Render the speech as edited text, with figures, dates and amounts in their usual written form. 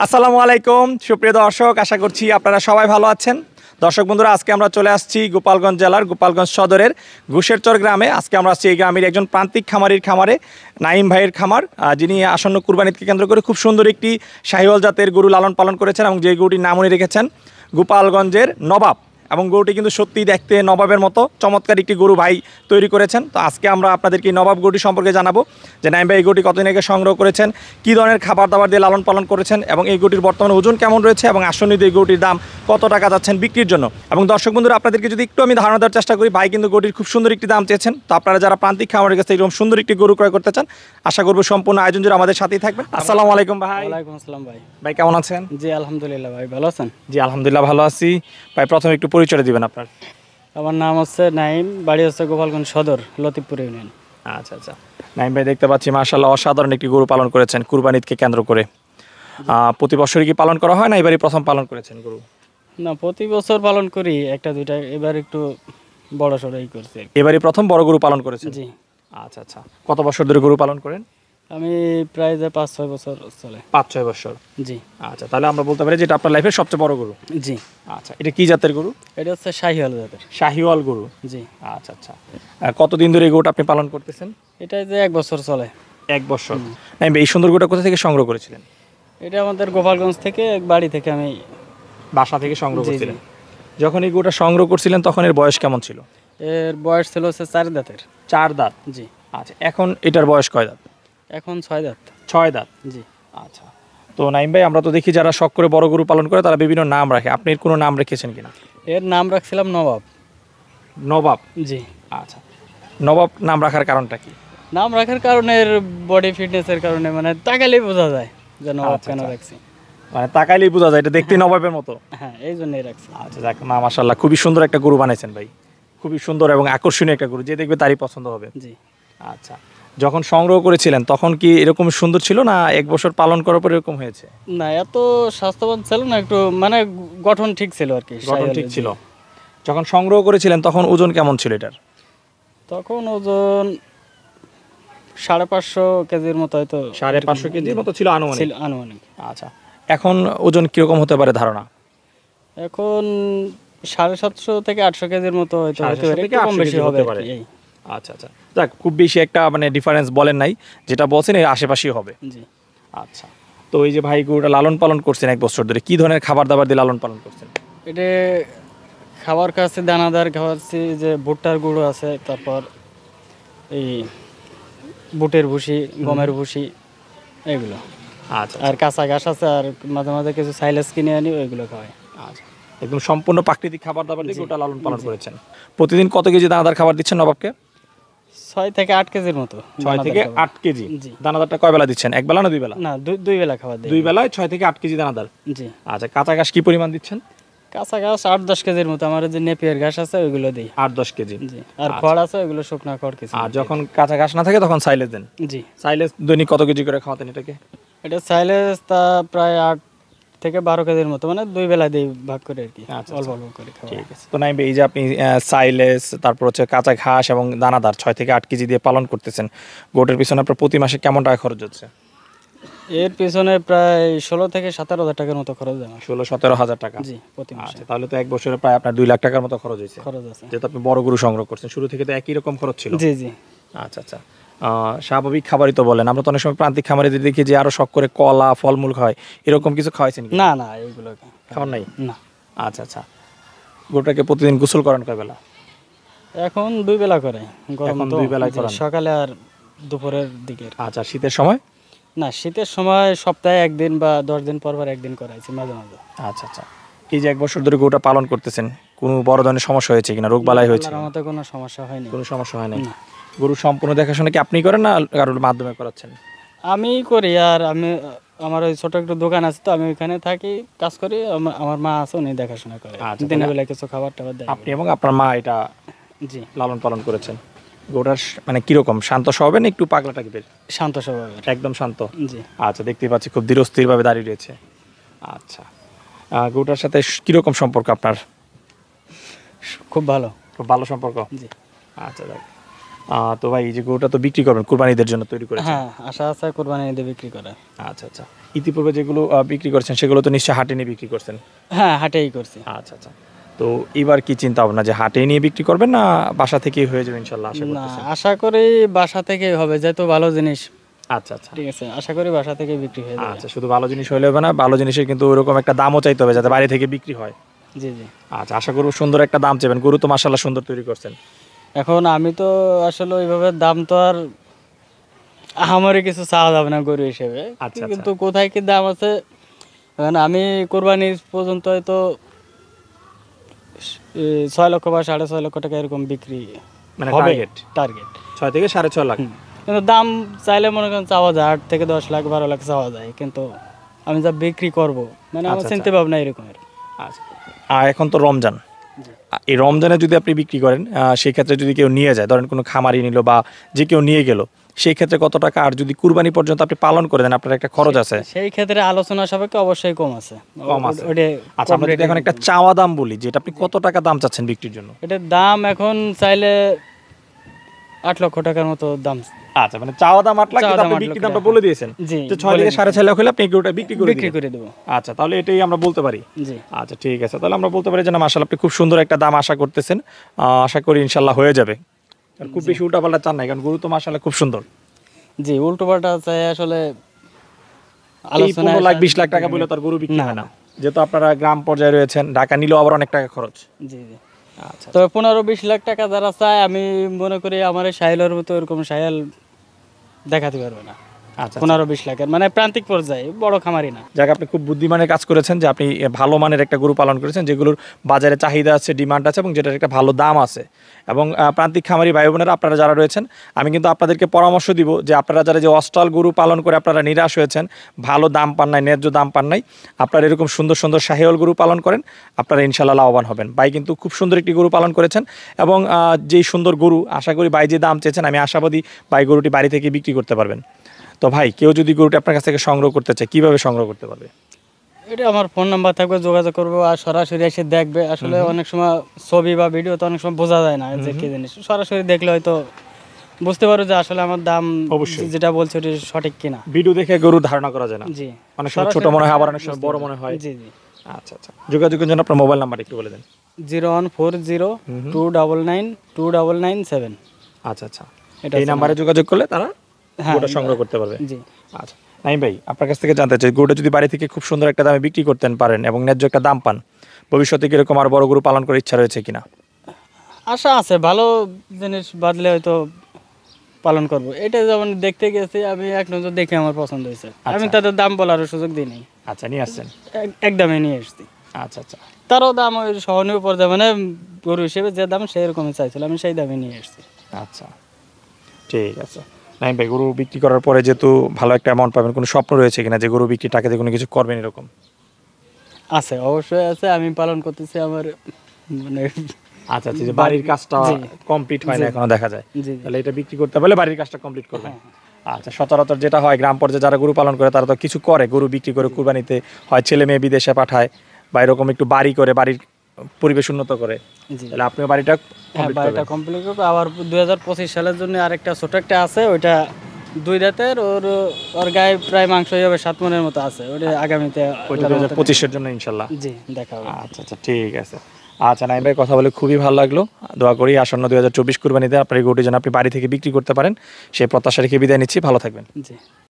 আসসালামু আলাইকুম সুপ্রিয় দর্শক, আশা করছি আপনারা সবাই ভালো আছেন। দর্শক বন্ধুরা, আজকে আমরা চলে আসছি গোপালগঞ্জ জেলার গোপালগঞ্জ সদরের ঘুষেরচর গ্রামে। আজকে আমরা আসছি এই গ্রামের একজন প্রান্তিক খামারির খামারে, নাইম ভাইয়ের খামার, যিনি আসন্ন কুরবানিকে কেন্দ্র করে খুব সুন্দর একটি শাহিওয়াল জাতের গরু লালন পালন করেছেন এবং যে গরুটির নাম উনি রেখেছেন গোপালগঞ্জের নবাব। এবং গরুটি কিন্তু সত্যিই দেখতে নবাবের মতো চমৎকার একটি গরু ভাই তৈরি করেছেন। তো আজকে আমরা আপনাদেরকে নবাব গরুটি সম্পর্কে জানাবো যে নাইম ভাই এই গরুটি কতদিন আগে সংগ্রহ করেছেন, কী ধরনের খাবার দাবার দিয়ে লালন পালন করেছেন এবং এই গরুটির বর্তমানে ওজন কেমন রয়েছে এবং আসন্ন এই গরুটির দাম কত টাকা যাচ্ছেন বিক্রির জন্য। এবং দর্শক বন্ধুরা, আপনাদেরকে যদি একটু আমি ধারণা দেওয়ার চেষ্টা করি, ভাই কিন্তু গরুটির খুব সুন্দর একটি দাম চেয়েছেন। তো আপনারা যারা প্রান্তিক খামারের কাছে এরকম সুন্দর একটি গরু ক্রয় করতে চান, আশা করবো সম্পূর্ণ আয়োজন জুড়ে আমাদের সাথেই থাকবেন। আসসালামু আলাইকুম ভাই। ওয়ালাইকুম আসসালাম ভাই। ভাই কেমন আছেন? জি আলহামদুলিল্লাহ ভাই, ভালো আছেন? জি আলহামদুলিল্লাহ ভালো আছি। ভাই প্রথমে একটু পরিচয় দিবেন আপনার। আমার নাম হচ্ছে নাইম, বাড়ি হচ্ছে গোপালগঞ্জ সদর, লতিফপুর ইউনিয়ন। আচ্ছা আচ্ছা, নাইম ভাই দেখতে পাচ্ছি মাশাআল্লাহ অসাধারণ একটি গরু পালন করেছেন কুরবান ঈদকে কেন্দ্র করে। প্রতি বছরই কি পালন করা হয় না এবারই প্রথম পালন করেছেন গরু? না, প্রতি বছর পালন করি একটা দুইটা, এবার একটু বড় সড়ই করছি। এবারই প্রথম বড় গরু পালন করেছেন? জি। আচ্ছা আচ্ছা, কত বছর ধরে গরু পালন করেন? আমি প্রায় যে 5-6 বছর চলে। 5-6 বছর। জি। আচ্ছা, তাহলে আমরা বলতে পারি যে এটা আপনার লাইফের সবচেয়ে বড় গরু। জি। আচ্ছা, এটা কি জাতের গরু? এটা হচ্ছে শাহিওয়াল জাতের। শাহিওয়াল গরু। জি। আচ্ছা আচ্ছা, কতদিন ধরে এই গরুটা আপনি পালন করতেছেন? এটা যে 1 বছর চলে। 1 বছর। নাইম ভাই এই সুন্দর গরুটা কোথা থেকে সংগ্রহ করেছিলেন? এটা আমাদের গোপালগঞ্জ থেকে, এক বাড়ি থেকে আমি বাসা থেকে সংগ্রহ জি, জি। করছিলেন? যখন এই গরুটা সংগ্রহ করছিলেন তখন এর বয়স কেমন ছিল? এর বয়স ছিল হচ্ছে 4 দাঁতের। 4 দাঁত। জি। আচ্ছা, এখন এটার বয়স কয় দাঁত? এখন 6 দাঁত। 6 দাঁত। জি। আচ্ছা, তো নাইম ভাই আমরা তো দেখি যারা শখ করে বড় গরু পালন করে তারা বিভিন্ন নাম রাখে, আপনি এর কোনো নাম রেখেছেন কিনা? এর নাম রাখছিলাম নবাব। নবাব। জি। আচ্ছা, নবাব নাম রাখার কারণটা কি? নাম রাখার কারণে এর বডি ফিটনেসের কারণে, মানে তাকালেই বোঝা যায় যে নবাব আচ্ছা, কেন আচ্ছা। রাখছি। মানে তাকাইলেই বোঝা যায় এটা দেখতে নবাবের মতো। হ্যাঁ, এই জন্যই রাখছি। আচ্ছা যাক, মা মাশাআল্লাহ খুবই সুন্দর একটা গরু বানাইছেন ভাই, খুবই সুন্দর এবং আকর্ষণীয় একটা গরু, যে দেখবে তারই পছন্দ হবে। জি। আচ্ছা, যখন সংগ্রহ করেছিলেন তখন কি এরকম সুন্দর ছিল না 1 বছর পালন করার পর এরকম হয়েছে? না, এত স্বাস্থ্যবান ছিল না, একটু মানে গঠন ঠিক ছিল আর কি। গঠন ঠিক ছিল। যখন সংগ্রহ করেছিলেন তখন ওজন কেমন ছিল এটার? তখন ওজন 550 কেজির মতো, হয়তো 550 কেজির মতো ছিল আনুমানিক। ছিল আনুমানিক। আচ্ছা, এখন ওজন কিরকম হতে পারে ধারণা? এখন 750 থেকে 800 কেজির মতো হয়তো, 750 থেকে একটু কম 800 বেশি কেজি হবে হতে আর পারে। কি, এই। আচ্ছা আচ্ছা, যাক খুব বেশি একটা মানে ডিফারেন্স বলেন নাই, যেটা বলছেন এর আশেপাশেই হবে। জি। আচ্ছা, তো এই যে ভাই গরুটা লালন পালন করছেন 1 বছর ধরে, কি ধরনের খাবার দাবার দিয়ে লালন পালন করছেন? এটা খাবার খাচ্ছে, দানাদার খাওয়াচ্ছি, যে ভুট্টার গুঁড়ো আছে, তারপর এই বুটের ভুসি, গমের ভুসি, এগুলো। আচ্ছা আর কাঁচা ঘাস আছে, আর মাঝে মাঝে কিছু সাইলেজ কিনে আনি, ওইগুলো খাওয়াই। আচ্ছা, একদম সম্পূর্ণ প্রাকৃতিক খাবার দাবার দিয়ে গরুটা লালন পালন করেছেন। প্রতিদিন কত কেজি দানাদার খাবার দিচ্ছেন নবাবকে? 6 থেকে 8 কেজির মতো। 6 থেকে 8 কেজি। জি। দানাদারটা কয় বেলা দিচ্ছেন, এক বেলা না 2 বেলা? না, দুই বেলা খাবার দিই। 2 বেলায় 6 থেকে 8 কেজি দানাদার। জি। আচ্ছা, কাঁচা ঘাস কি পরিমাণ দিচ্ছেন? কাঁচা ঘাস 8-10 কেজির মতো, আমার যে নেপিয়ার ঘাস আছে ওইগুলো দিই। 8-10 কেজি। জি। আর খড় আছে, ওইগুলো শুকনা খড় কিছু। আর যখন কাঁচা ঘাস না থাকে তখন সাইলেজ দেন? জি। সাইলেজ দৈনিক কত কেজি করে খাওয়াতেন এটাকে? এটা সাইলেজ তা প্রায় 8 থেকে 12 কেজির মতো, মানে 2 বেলা দিই ভাগ করে আর কি, আচ্ছা, অল্প অল্প করে খাওয়া। ঠিক আছে। তো নাইম ভাই এই যে আপনি সাইলেজ, তারপর হচ্ছে কাঁচা ঘাস এবং দানাদার 6 থেকে 8 কেজি দিয়ে পালন করতেছেন, গোটের পিছনে আপনার প্রতি মাসে কেমন টাকা খরচ হচ্ছে? এর পিছনে প্রায় 16 থেকে 17,000 টাকার মতো খরচ আমার। 16-17 হাজার টাকা। জি, প্রতি মাসে আচ্ছা, তাহলে তো 1 বছরে প্রায় আপনার 2 লাখ টাকার মতো খরচ হয়েছে, খরচ আছে। যেহেতু আপনি বড় গরু সংগ্রহ করছেন। শুরু থেকে তো একই রকম খরচ ছিল? জি জি। আচ্ছা আচ্ছা, স্বাভাবিক খাবারই তো বলেন, আমরা তো অনেক সময় প্রান্তিক খামারিদের দেখি যে আরো শখ করে কলা ফলমূল খায়, এরকম কিছু খাওয়াইছেন কি? না না, এইগুলো খাওয়ার নাই? না। আচ্ছা আচ্ছা, গরুটাকে প্রতিদিন গোসল করান কয় বেলা? এখন 2 বেলা করে, গরম এখন তো। 2 বেলায় জি, করান? সকালে আর দুপুরের দিকে। আচ্ছা, শীতের সময়? না, শীতের সময় সপ্তাহে 1 দিন বা 10 দিন পর পর 1 দিন করাইছি মাঝে মাঝে। আচ্ছা আচ্ছা, এই যে 1 বছর ধরে গরুটা পালন করতেছেন, কোনো বড় ধরনের সমস্যা হয়েছে কিনা, রোগ বালাই হয়েছে? আল্লাহর রহমতে কোনো সমস্যা হয়নি। কোনো সমস্যা হয় নাই? না। গরু সম্পূর্ণ দেখাশোনা কি আপনি করেন না কারোর মাধ্যমে করাচ্ছেন? আমি করি, আর আমার ওই ছোট একটা দোকান আছে, তো আমি ওইখানে থাকি, কাজ করি। আমার মা আছে, উনি দেখাশোনা করে। আচ্ছা, দিনের বেলা কিছু খাবার টাবার দেয়। আপনি এবং আপনার মা এটা জি। লালন পালন করেছেন। গরুটার মানে কিরকম, শান্ত স্বভাবের না একটু পাগলা টাইপের? শান্ত স্বভাবের। একদম শান্ত। জি। আচ্ছা, দেখতেই পাচ্ছি খুব ধীরস্থির ভাবে দাঁড়িয়ে রয়েছে। আচ্ছা, গরুটার সাথে কিরকম সম্পর্ক আপনার? খুব ভালো। খুব ভালো সম্পর্ক। জি। আচ্ছা, দেখ তো ভাই এই যে গরুটা তো বিক্রি করবেন কুরবানিদের জন্য তৈরি করেছেন। হ্যাঁ, আশা আছে কোরবানি ঈদে বিক্রি করে। আচ্ছা আচ্ছা, ইতিপূর্বে যেগুলো বিক্রি করছেন সেগুলো তো নিশ্চয়ই হাটে নিয়ে বিক্রি করছেন। হ্যাঁ, হাটেই করছি। আচ্ছা আচ্ছা, তো এবার কি চিন্তা ভাবনা যে হাটে নিয়ে বিক্রি করবেন না বাসা থেকেই হয়ে যাবে ইনশাল্লাহ আশা না, করতেছেন? আশা করি বাসা থেকেই হবে, যেহেতু ভালো জিনিস। আচ্ছা আচ্ছা ঠিক আছে, আশা করি বাসা থেকে বিক্রি হয়ে যাবে। আচ্ছা, শুধু ভালো জিনিস হলে হবে না, ভালো জিনিসের কিন্তু ওরকম একটা দামও চাইতে হবে যাতে বাইরে থেকে বিক্রি হয়। জি জি। আচ্ছা, আশা করবো সুন্দর একটা দাম চাইবেন। গরু তো মাশাআল্লাহ সুন্দর তৈরি করছেন। এখন আমি তো আসলে ওইভাবে দাম তো আর আমারই কিছু চাওয়া যাবে না গরু হিসেবে, আচ্ছা, কিন্তু কোথায় কি দাম আছে, এখন আমি কোরবানি পর্যন্ত হয়তো 6 লক্ষ বা 6.5 লক্ষ টাকা এরকম বিক্রি মানে হবে টার্গেট টার্গেট। 6 থেকে 6.5 লাখ। কিন্তু দাম চাইলে মনে করেন চাওয়া যায় 8 থেকে 10 লাখ 12 লাখ চাওয়া যায়, কিন্তু আমি যা বিক্রি করব মানে আমার আচ্ছা, চিন্তা ভাবনা এরকমের। আচ্ছা, আর এখন তো রমজান, এই রমজানে যদি আপনি বিক্রি করেন সেই ক্ষেত্রে যদি কেউ নিয়ে যায়, ধরেন কোনো খামারি নিল বা যে কেউ নিয়ে গেল, সেই ক্ষেত্রে কত টাকা? আর যদি কুরবানি পর্যন্ত আপনি পালন করে দেন, আপনার একটা খরচ আছে। সেই ক্ষেত্রে আলোচনা সাপেক্ষে অবশ্যই কম আছে। কম আছে। ওটা আচ্ছা, আমরা যদি এখন একটা চাওয়া দাম বলি, যে এটা আপনি কত টাকা দাম চাচ্ছেন বিক্রির জন্য? এটার দাম এখন চাইলে 8 লক্ষ টাকার মতো দাম। আচ্ছা, মানে চাওয়া দাম 8 লাখ, চাওয়া কিন্তু দাম আপনি 8 বিক্রি লক্ষ দামটা টাকা। বলে দিয়েছেন জি, যে 6 থেকে 6.5 লাখ হলে আপনি গরুটা বিক্রি করে বিক্রি দিবেন। করে দেবো। আচ্ছা, তাহলে এটাই আমরা বলতে পারি। জি আচ্ছা, ঠিক আছে, তাহলে আমরা বলতে পারি যে না মাশাআল্লাহ আপনি খুব সুন্দর একটা দাম আশা করতেছেন। আশা করি ইনশাআল্লাহ হয়ে যাবে। আর খুব বেশি উল্টাপাল্টা চান না, কারণ গরু তো মাশাআল্লাহ খুব সুন্দর। জি, উল্টো পাল্টা চাই আসলে এই আলোচনা 15 লাখ 20 লাখ টাকা বলে তার গরু বিক্রি হয় না, যেহেতু আপনারা গ্রাম পর্যায়ে রয়েছেন, ঢাকা নিলেও আবার অনেক টাকা খরচ। জি জি। আচ্ছা, তবে 15-20 লাখ টাকা যারা চায়, আমি মনে করি আমার এই সাহেলের মতো এরকম সাহেল দেখাতে পারবে না। আচ্ছা, 15-20 লাখের মানে প্রান্তিক পর্যায়ে, বড় খামারি না। যাক, আপনি খুব বুদ্ধিমানের কাজ করেছেন যে আপনি ভালো মানের একটা গরু পালন করেছেন, যেগুলোর বাজারে চাহিদা আছে, ডিমান্ড আছে এবং যেটার একটা ভালো দাম আছে। এবং প্রান্তিক খামারি ভাই বোনেরা আপনারা যারা রয়েছেন, আমি কিন্তু আপনাদেরকে পরামর্শ দিব যে আপনারা যারা যে অস্টাল গরু পালন করে আপনারা নিরাশ হয়েছেন, ভালো দাম পান নাই, ন্যায্য দাম পান নাই, আপনারা এরকম সুন্দর সুন্দর শাহিওয়াল গরু পালন করেন, আপনারা ইনশাআল্লাহ লাভবান হবেন। ভাই কিন্তু খুব সুন্দর একটি গরু পালন করেছেন এবং যেই সুন্দর গরু, আশা করি ভাই যে দাম চেয়েছেন, আমি আশাবাদী ভাই গরুটি বাড়ি থেকে বিক্রি করতে পারবেন। তো ভাই, কেউ যদি গরুটি আপনার কাছ থেকে সংগ্রহ করতে চায়, কিভাবে সংগ্রহ করতে পারবে? এটা আমার ফোন নাম্বার থাকবে, যোগাযোগ করবো আর সরাসরি এসে দেখবে। আসলে অনেক সময় ছবি বা ভিডিও তো অনেক সময় বোঝা যায় না যে কি জিনিস, সরাসরি দেখলে হয়তো বুঝতে পারো যে আসলে আমার দাম অবশ্যই যেটা বলছে ওটা সঠিক কিনা। ভিডিও দেখে গরু ধারণা করা যায় না, জি, অনেক সময় ছোট মনে হয়, আবার অনেক সময় বড় মনে হয়। জি জি। আচ্ছা আচ্ছা, যোগাযোগের জন্য আপনার মোবাইল নাম্বার একটু বলে দেন। 01402992997। আচ্ছা আচ্ছা, এটা এই নাম্বারে যোগাযোগ করলে তারা হ্যাঁ, গরুটা সংগ্রহ করতে পারবে। জি। আচ্ছা নাইম ভাই, আপনার কাছ থেকে জানতে চাই, গরুটা যদি বাড়ি থেকে খুব সুন্দর একটা দামে বিক্রি করতে পারেন এবং ন্যায্য একটা দাম পান, ভবিষ্যতে কিরকম আর বড় গরু পালন করার ইচ্ছা রয়েছে কিনা? আশা আছে, ভালো জিনিস বাদলে হয়তো পালন করব। এটা যেমন দেখতে গেছি আমি, এক নজর দেখে আমার পছন্দ হয়েছে, আমি তাদের দাম বলার সুযোগ দিই নাই। আচ্ছা, নিয়ে আসছেন? এক দামে নিয়ে এসেছি। আচ্ছা আচ্ছা, তারও দাম ওই সহনীয় পর্যায়ে, মানে গরু হিসেবে যে দাম সেই রকমই চাইছিল, আমি সেই দামে নিয়ে এসেছি। আচ্ছা ঠিক আছে। নাইম ভাই, গরু বিক্রি করার পরে যেহেতু ভালো একটা অ্যামাউন্ট পাবেন, কোনো স্বপ্ন রয়েছে কিনা যে গরু বিক্রি টাকাতে কোনো কিছু করবেন এরকম? আছে, অবশ্যই আছে। আমি পালন করতেছি আমার মানে আচ্ছা আচ্ছা, যে বাড়ির কাজটা কমপ্লিট হয় না এখনো দেখা যায়, জি। তাহলে এটা বিক্রি করতে পারলে বাড়ির কাজটা কমপ্লিট করবেন। আচ্ছা, সচরাচর যেটা হয় গ্রাম পর্যায়ে যারা গরু পালন করে তারা তো কিছু করে, গরু বিক্রি করে কুরবানিতে হয় ছেলে মেয়ে বিদেশে পাঠায় বা এরকম একটু বাড়ি করে, বাড়ির পরিবেশ উন্নত করে। জি, তাহলে আপনিও বাড়িটা হ্যাঁ, complete বাড়িটা করবেন। কমপ্লিট করবো। আবার 2025 সালের জন্য আরেকটা ছোট একটা আছে, ওইটা 2 রাতের, ওর গায়ে প্রায় মাংস হবে 7 মনের মতো আছে, ওটা আগামীতে ওইটা 2025-এর জন্য ইনশাল্লাহ। জি দেখা হবে। আচ্ছা আচ্ছা, ঠিক আছে। আচ্ছা নাইম ভাই, কথা বলে খুবই ভালো লাগলো। দোয়া করি আসন্ন 2024 কুরবানিতে আপনার এই গরুটি যেন আপনি বাড়ি থেকে বিক্রি করতে পারেন, সেই প্রত্যাশা রেখে বিদায় নিচ্ছি। ভালো থাকবেন। জি।